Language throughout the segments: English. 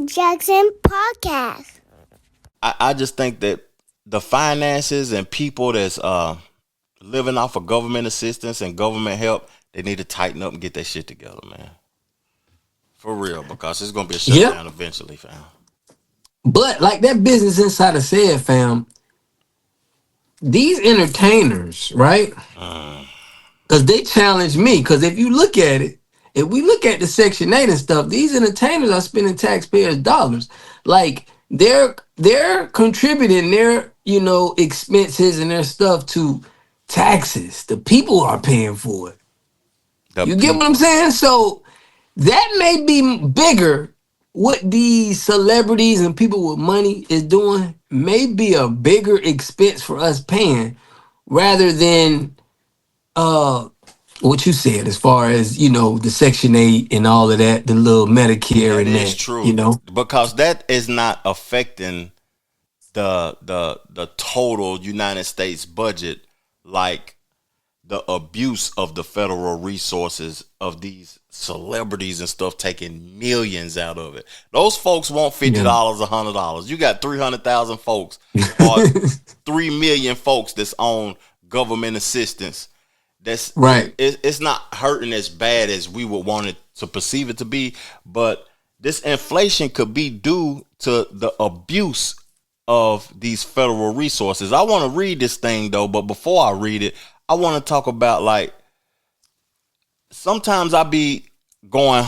Jackson Podcast. I just think that the finances and people that's living off of government assistance and government help, they need to tighten up and get that shit together, man. For real, because it's gonna be a shutdown eventually, fam. But like that business insider said, fam, these entertainers, right? Because they challenge me. Because if you look at it, if we look at the Section 8 and stuff, these entertainers are spending taxpayers' dollars. Like they're contributing their, expenses and their stuff to taxes. The people are paying for it. You get what I'm saying? So that may be bigger. What these celebrities and people with money is doing may be a bigger expense for us paying rather than what you said as far as, the Section 8 and all of that, the little Medicare and that. That is true. Because that is not affecting the total United States budget like the abuse of the federal resources of these celebrities and stuff taking millions out of it. Those folks want $50, $100. You got 300,000 folks or 3 million folks that's on government assistance. That's right. It's not hurting as bad as we would want it to perceive it to be, but this inflation could be due to the abuse of these federal resources. I want to read this thing though, but before I read it, I want to talk about, like, sometimes I be going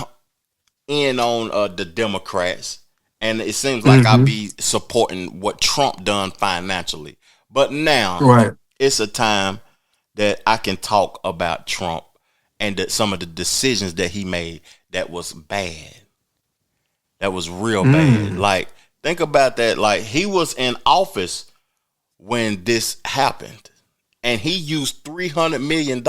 in on the Democrats, and it seems like I be supporting what Trump done financially. But now it's a time that I can talk about Trump and some of the decisions that he made that was bad. That was real bad. Like, think about that. Like, he was in office when this happened. And he used $300 million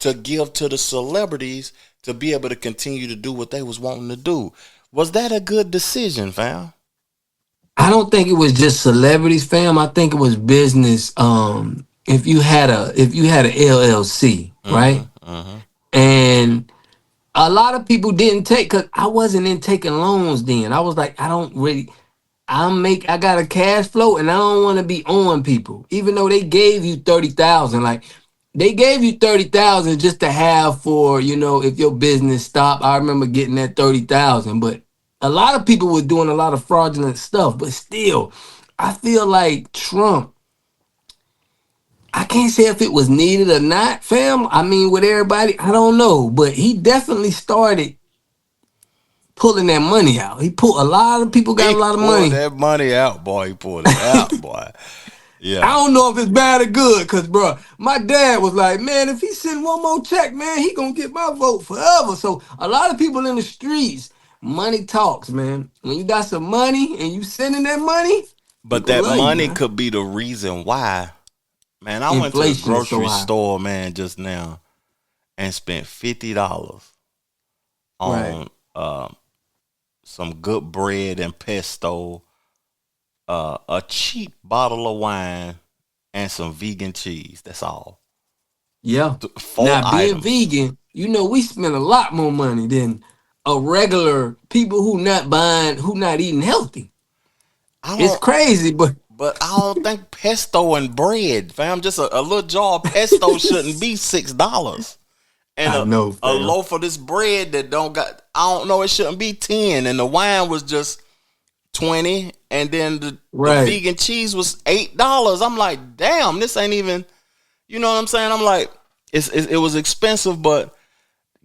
to give to the celebrities to be able to continue to do what they was wanting to do. Was that a good decision, fam? I don't think it was just celebrities, fam. I think it was business. If you had a LLC, right? And a lot of people didn't take, because I wasn't in taking loans then. I was like, I got a cash flow and I don't want to be on people. Even though they gave you 30,000, like they gave you 30,000 just to have for, if your business stopped. I remember getting that 30,000, but a lot of people were doing a lot of fraudulent stuff. But still, I feel like Trump, I can't say if it was needed or not, fam. I mean, with everybody, I don't know, but he definitely started pulling that money out. A lot of people got a lot of money. He pulled that money out, boy. He pulled it out, boy. Yeah. I don't know if it's bad or good, because, bro, my dad was like, man, if he send one more check, man, he gonna get my vote forever. So a lot of people in the streets, money talks, man. When you got some money and you sending that money. But that money could be the reason why. Man, I went to the grocery store, man, just now and spent $50 on some good bread and pesto, a cheap bottle of wine, and some vegan cheese. That's all. Yeah. 4 items. Being vegan, we spend a lot more money than a regular people who not eating healthy. It's crazy, but I don't think pesto and bread, fam, just a little jar of pesto shouldn't be $6. And a loaf of this bread that it shouldn't be 10. And the wine was just 20. And then the vegan cheese was $8. I'm like, damn, this ain't even, you know what I'm saying? I'm like, it was expensive, but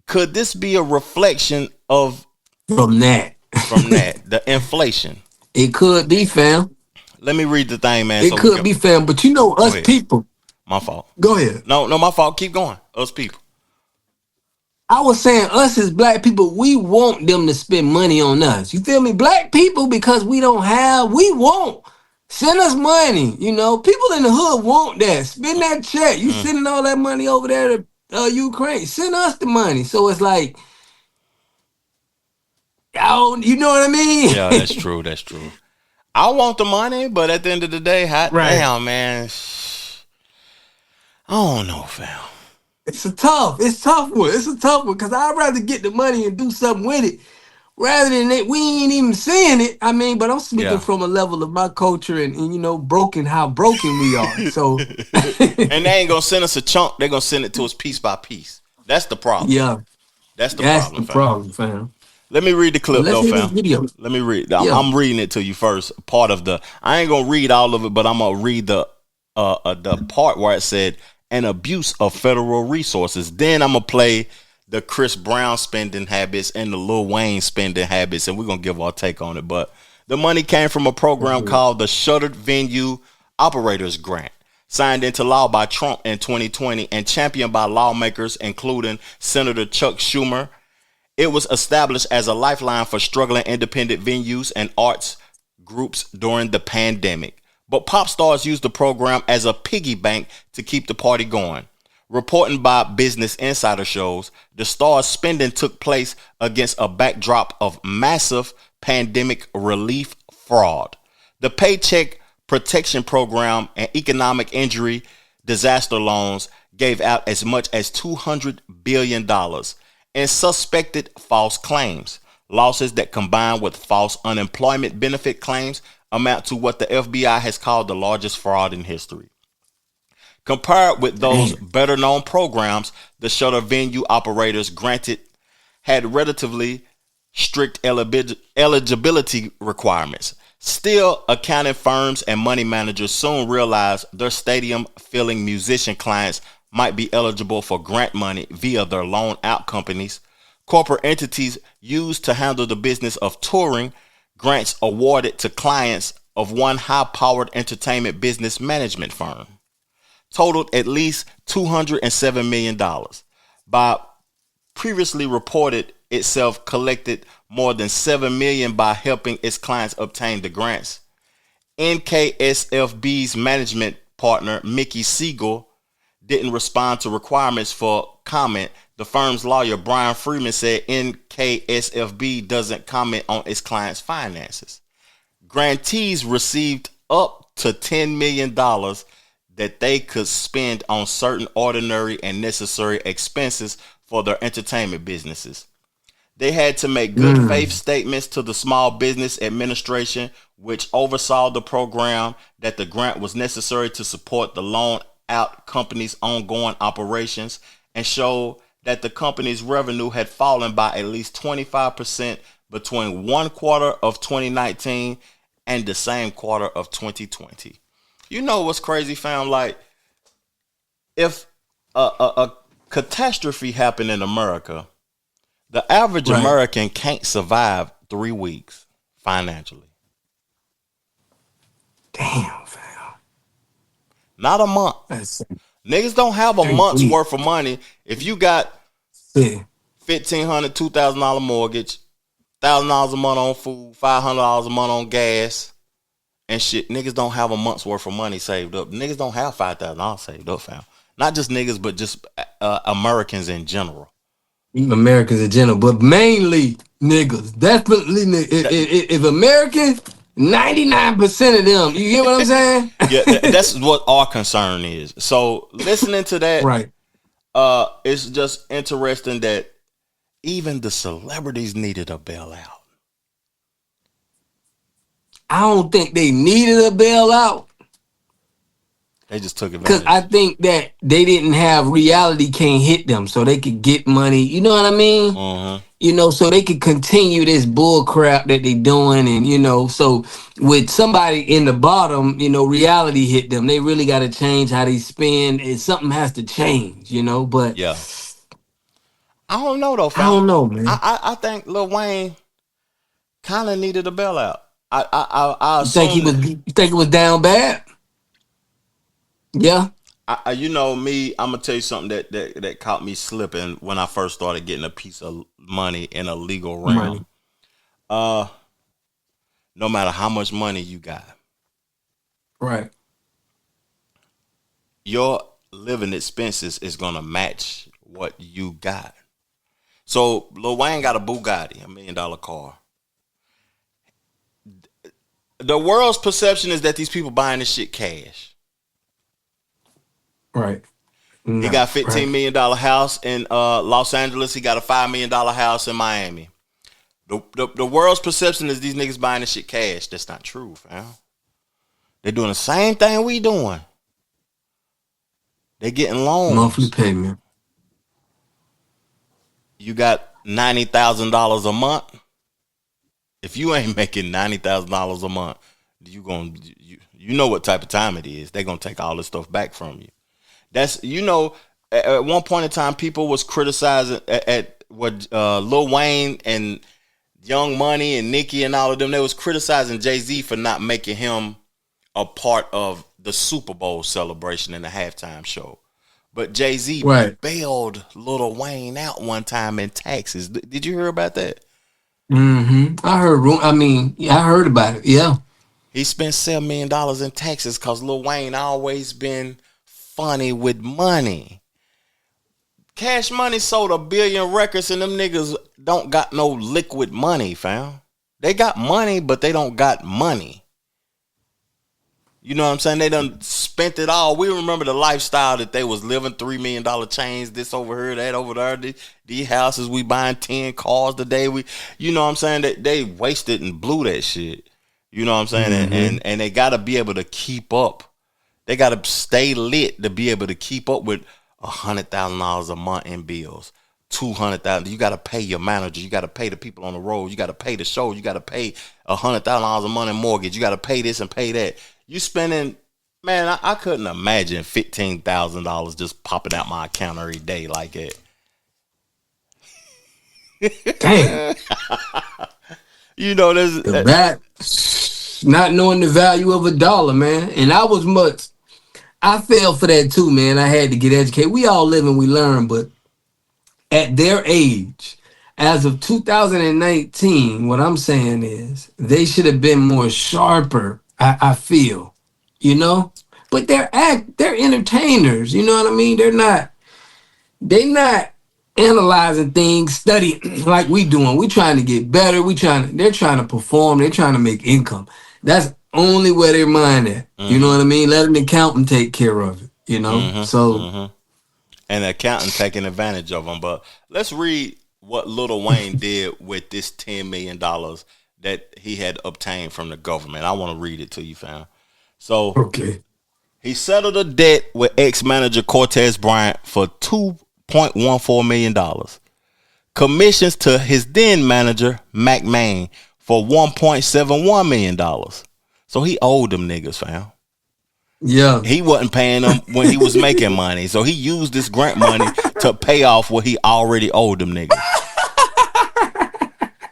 could this be a reflection of from that, the inflation? It could be, fam. Let me read the thing, man. It could be, fam, but us people. My fault. Go ahead. No, my fault. Keep going. Us people. I was saying, us as black people, we want them to spend money on us. You feel me? Black people, because we want. Send us money. People in the hood want that. Spend that check. You sending all that money over there to Ukraine. Send us the money. So it's like, you know what I mean? Yeah, that's true. That's true. I want the money, but at the end of the day, damn, man. I don't know, fam. It's a tough one. It's a tough one because I'd rather get the money and do something with it. rather than that, we ain't even seeing it. I mean, but I'm speaking Yeah. from a level of my culture and you know, how broken we are. So And they ain't gonna send us a chunk. They're gonna send it to us piece by piece. That's the problem. yeah, That's the that's problem, the fam. problem, fam. Let me read the But clip let's though, hear this fam. video. Let me read. Yeah. I'm reading it to you first. Part of the. I ain't gonna read all of it, but I'm gonna read the part where it said an abuse of federal resources. Then I'm gonna play the Chris Brown spending habits and the Lil Wayne spending habits, and we're gonna give our take on it. But the money came from a program called the Shuttered Venue Operators Grant, signed into law by Trump in 2020 and championed by lawmakers including Senator Chuck Schumer. It was established as a lifeline for struggling independent venues and arts groups during the pandemic. But pop stars used the program as a piggy bank to keep the party going. Reporting by Business Insider shows, the stars' spending took place against a backdrop of massive pandemic relief fraud. The Paycheck Protection Program and economic injury disaster loans gave out as much as $200 billion and suspected false claims. Losses that combine with false unemployment benefit claims amount to what the FBI has called the largest fraud in history. Compared with those better known programs, the shutter venue operators granted had relatively strict eligibility requirements. Still, accounting firms and money managers soon realized their stadium filling musician clients might be eligible for grant money via their loan out companies. Corporate entities used to handle the business of touring, grants awarded to clients of one high-powered entertainment business management firm totaled at least $207 million. By previously reported itself collected more than $7 million by helping its clients obtain the grants. NKSFB's management partner, Mickey Siegel, didn't respond to requirements for comment. The firm's lawyer, Brian Freeman, said NKSFB doesn't comment on its clients' finances. Grantees received up to $10 million that they could spend on certain ordinary and necessary expenses for their entertainment businesses. They had to make good faith statements to the Small Business Administration, which oversaw the program, that the grant was necessary to support the loan out company's ongoing operations, and showed that the company's revenue had fallen by at least 25% between one quarter of 2019 and the same quarter of 2020. You know what's crazy, fam? Like, if a catastrophe happened in America, the average American can't survive 3 weeks financially. Damn, fam. Not a month. Niggas don't have a month's worth of money. If you got $1,500, $2,000 mortgage, $1,000 a month on food, $500 a month on gas, and shit, niggas don't have a month's worth of money saved up. Niggas don't have $5,000 saved up, fam. Not just niggas, but just Americans in general. Americans in general, but mainly niggas. Definitely, if Americans, 99% of them. You get what I'm saying? Yeah, that's what our concern is. So listening to that, right? It's just interesting that even the celebrities needed a bailout. I don't think they needed a bailout. They just took Because advantage. I think that they didn't have reality can't hit them, so they could get money. You know what I mean? Mm-hmm. You know, so they could continue this bull crap that they doing, and you know, so with somebody in the bottom, you know, reality hit them. They really got to change how they spend, and something has to change. You know, but yeah, I don't know though, fam. I don't know, man. I think Lil Wayne kind of needed a bailout. I assume you think it was down bad? Yeah. You know me, I'm gonna tell you something that caught me slipping when I first started getting a piece of money in a legal realm. No matter how much money you got, right, your living expenses is gonna match what you got. So Lil Wayne got a Bugatti, $1 million car. The world's perception is that these people buying this shit cash. Right. He got $15 million house in Los Angeles. He got a $5 million house in Miami. The world's perception is these niggas buying this shit cash. That's not true, fam. They're doing the same thing we doing. They getting loans. Monthly payment. You got $90,000 a month. If you ain't making $90,000 a month, you know what type of time it is. They're gonna take all this stuff back from you. That's at one point in time, people was criticizing at what Lil Wayne and Young Money and Nicki and all of them. They was criticizing Jay-Z for not making him a part of the Super Bowl celebration and the halftime show. But Jay-Z bailed Lil Wayne out one time in taxes. Did you hear about that? Mm-hmm. I heard about it. Yeah. He spent $7 million in taxes because Lil Wayne always been funny with money. Cash Money sold 1 billion records and them niggas don't got no liquid money, fam. They got money, but they don't got money. You know what I'm saying? They done spent it all. We remember the lifestyle that they was living, $3 million chains, this over here, that over there. These houses, we buying 10 cars today. You know what I'm saying? They wasted and blew that shit. You know what I'm saying? Mm-hmm. And they got to be able to keep up. They got to stay lit to be able to keep up with $100,000 a month in bills. $200,000. You got to pay your manager. You got to pay the people on the road. You got to pay the show. You got to pay $100,000 a month in mortgage. You got to pay this and pay that. You spending, man, I couldn't imagine $15,000 just popping out my account every day like that. Damn. You know, there's that not knowing the value of a dollar, man. And I fell for that too, man. I had to get educated. We all live and we learn, but at their age, as of 2019, what I'm saying is they should have been more sharper. I feel, but they're entertainers. You know what I mean? They're not analyzing things, studying like we doing. We trying to get better. They're trying to perform. They're trying to make income. That's only where their mind at. Mm-hmm. You know what I mean? Let an accountant take care of it. Mm-hmm. So, mm-hmm. And the accountant taking advantage of them. But let's read what Lil Wayne did with this $10 million that he had obtained from the government. I want to read it to you, fam. So, okay. He settled a debt with ex-manager Cortez Bryant for $2.14 million. Commissions to his then manager, Mac Main, for $1.71 million. So he owed them niggas, fam. Yeah. He wasn't paying them when he was making money. So he used this grant money to pay off what he already owed them niggas.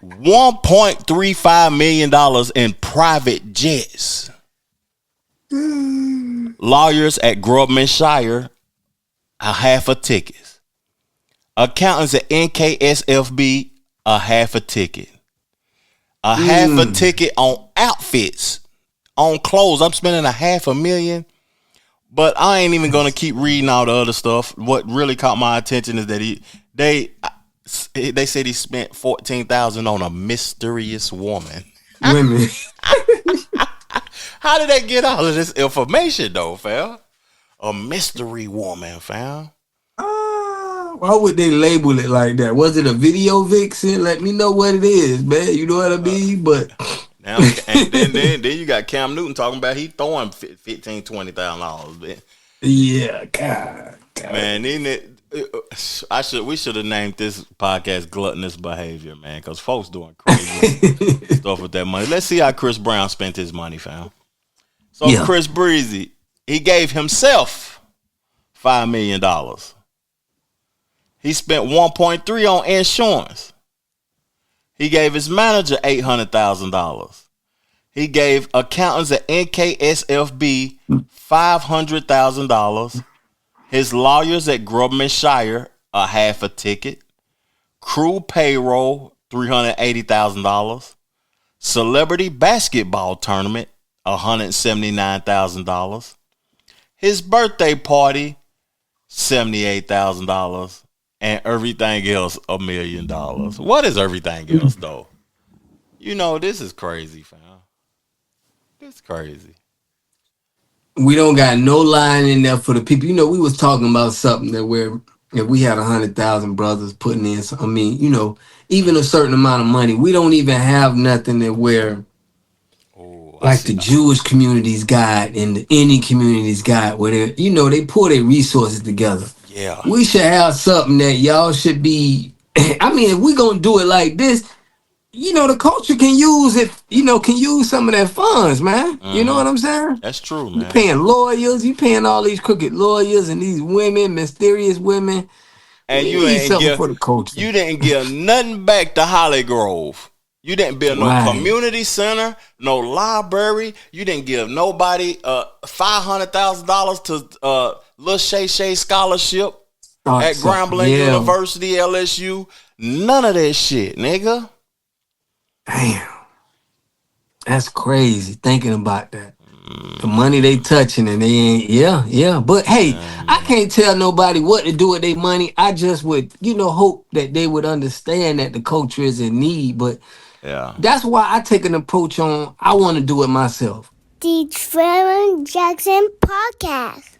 $1.35 million in private jets. Lawyers at Grubman Shire, a half a ticket. Accountants at NKSFB, a half a ticket. A half a ticket on outfits, on clothes. I'm spending $500,000. But I ain't even gonna keep reading all the other stuff. What really caught my attention is that they said he spent $14,000 on a mysterious woman. Women. How did they get all of this information though, fam? A mystery woman, fam. Why would they label it like that? Was it a video vixen? Let me know what it is, man. You know what I mean? But now, and then you got Cam Newton talking about he throwing $15,000, $20,000. Yeah, God. Man, we should have named this podcast "Gluttonous Behavior," man, because folks doing crazy stuff with that money. Let's see how Chris Brown spent his money, fam. So Chris Breezy, he gave himself $5 million. He spent 1.3 on insurance. He gave his manager $800,000. He gave accountants at NKSFB $500,000. His lawyers at Grubman Shire a half a ticket. Crew payroll $380,000. Celebrity basketball tournament $179,000. His birthday party $78,000. And everything else $1 million. What is everything else though? This is crazy, fam. This is crazy. We don't got no line in there for the people. We was talking about something that where if we had 100,000 brothers putting in, I mean, you know, even a certain amount of money, we don't even have nothing that where, like the Jewish communities got and the Indian communities got, where they, you know, they pull their resources together. Yeah. We should have something that y'all should be. I mean, if we gonna do it like this, you know, the culture can use it. You know, can use some of their funds, man. You know what I'm saying? That's true, man. You paying lawyers, you paying all these crooked lawyers and these women, mysterious women. And you need something for the culture. You didn't give nothing back to Holly Grove. You didn't build no community center, no library. You didn't give nobody $500,000 to Lil Shay Shay scholarship at Grambling University, LSU. None of that shit, nigga. Damn. That's crazy thinking about that. The money they touching and they ain't, yeah. But hey, I can't tell nobody what to do with their money. I just would, you know, hope that they would understand that the culture is in need. But that's why I take an approach on, I want to do it myself. The Trevor Jackson Podcast.